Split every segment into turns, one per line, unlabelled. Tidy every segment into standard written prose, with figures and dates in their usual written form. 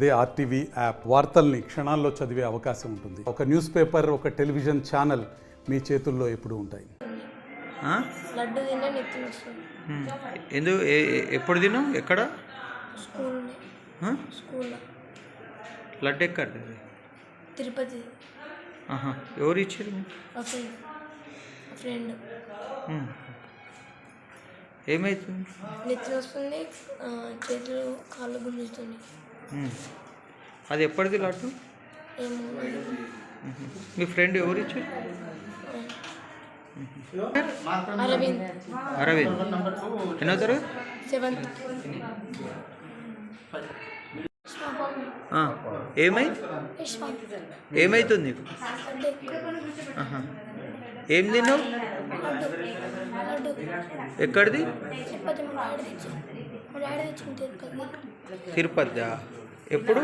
అదే RTV app వార్తల్ని క్షణాల్లో చదివే అవకాశం ఉంటుంది. ఒక న్యూస్ పేపర్, ఒక టెలివిజన్ ఛానల్ మీ చేతుల్లో ఎప్పుడూ ఉంటాయి.
లడ్డు తిన్నా నెత్తి వస్తుంది.
ఎందుకు ఎప్పుడు తిన్నావు? ఎక్కడ?
స్కూల్లో.
లడ్డు ఎక్కడ?
తిరుపతి.
ఎవరు ఇచ్చారు?
ఫ్రెండ్.
ఏమవుతుంది?
నెత్తి వస్తుంది, చేతులు కాళ్ళు గుంజుతుంది.
అది ఎప్పటిది లడ్డు?
ఏమో.
మీ ఫ్రెండ్ ఎవరు ఇచ్చారు?
అరవింద్.
అరవింద్ ఎన్నో తరగతి?
7th.
ఏమైతుంది నీకు? ఏం తిన్నావు? ఎక్కడిది? తిరుపతి. ఎప్పుడు?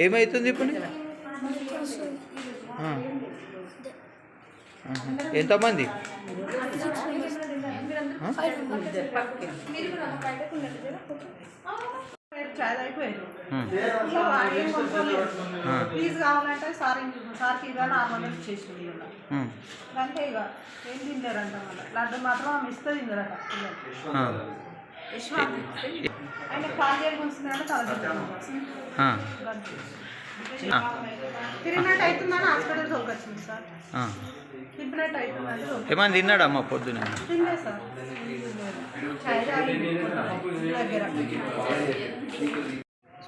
ఏమవుతుంది ఇప్పుడు? ఎంతమంది?
ప్లీజ్ కావాలంటే సార్కి ఇవ్వాలి, 600 ఇచ్చేసింది. అంతే ఇక ఏం తింటారంట. మళ్ళీ లడ్డు మాత్రం ఆమె ఇస్తే తిందరట ఆయన కాల్ చేయడం వస్తుందంటే తిరిగినట్టు అవుతుందని హాస్పిటల్ తోలుకొచ్చింది సార్. తిప్పినట్టు అవుతుందని
ఏమన్నా తిన్నాడమ్మా పొద్దున?
తిండే సార్.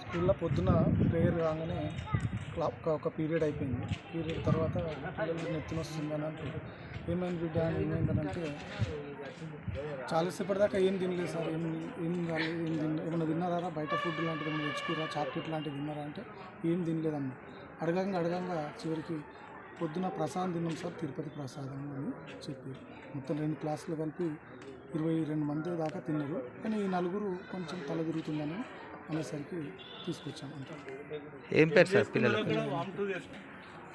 స్కూల్లో పొద్దున ప్రేయర్ కాగానే ఒక పీరియడ్ అయిపోయింది. పీరియడ్ తర్వాత పిల్లలు నెత్తిన వస్తుందని అంటారు. ఏమైంది బిడ్డ అని ఏమైందనంటే చాలాసేపటి దాకా ఏం తినలేదు సార్. ఏమన్నా తిన్నారా? బయట ఫుడ్ లాంటిది ఏమైనా తెచ్చుకురా, చాక్లెట్ లాంటివి తిన్నారా అంటే ఏం తినలేదమ్మా. అడగంగా చివరికి పొద్దున ప్రసాదం తిన్నాం సార్, తిరుపతి ప్రసాదం అని చెప్పి మొత్తం 2 క్లాసులు కలిపి 22 మంది దాకా తిన్నారు. కానీ ఈ 4 కొంచెం తల తిరుగుతుందని అనేసరికి తీసుకొచ్చాం. అంట
ఏం పేరు సార్ పిల్లలు?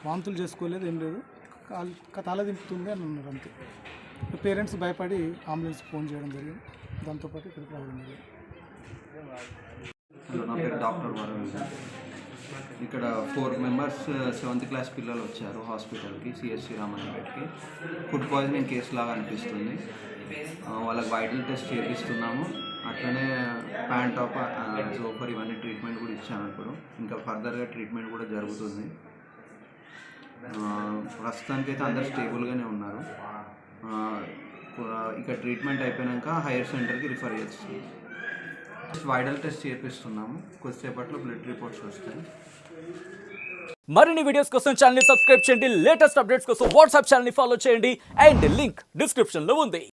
వాంతులు చేసుకోలేదు, ఏం లేదు, తల దింపుతుంది అని అన్నారు అంతే. పేరెంట్స్ భయపడి అంబులెన్స్ ఫోన్ చేయడం జరిగింది. దాంతోపాటు ఇక్కడికి రావడం జరిగింది.
నా పేరు డాక్టర్ వరుణ్. ఇక్కడ 4 మెంబర్స్ 7th క్లాస్ పిల్లలు వచ్చారు హాస్పిటల్కి, సిఎస్సి రామన్నపేటకి. ఫుడ్ పాయిజనింగ్ కేసు లాగా అనిపిస్తుంది. వాళ్ళకి వైటల్ టెస్ట్ చేపిస్తున్నాము. అట్లనే ప్యాంటాప్, జోఫర్ ఇవన్నీ ట్రీట్మెంట్ కూడా ఇచ్చాము. ఇప్పుడు ఇంకా ఫర్దర్గా ట్రీట్మెంట్ కూడా జరుగుతుంది. ప్రస్తుతానికి అయితే అందరు స్టేబుల్గానే ఉన్నారు. ఇక ట్రీట్మెంట్ అయిపోయాక హైయర్ సెంటర్కి రిఫర్ చేస్తున్నాం. వైటల్ టెస్ట్ చేపిస్తున్నాము. కొద్దిసేపట్లో బ్లడ్ రిపోర్ట్స్ వస్తాయి.
మరిన్ని వీడియోస్ కోసం ఛానల్ ని సబ్స్క్రైబ్ చేయండి. లేటెస్ట్ అప్డేట్స్ కోసం వాట్సాప్ ఛానల్ ని ఫాలో చేయండి. అండ్ లింక్ డిస్క్రిప్షన్ లో ఉంది.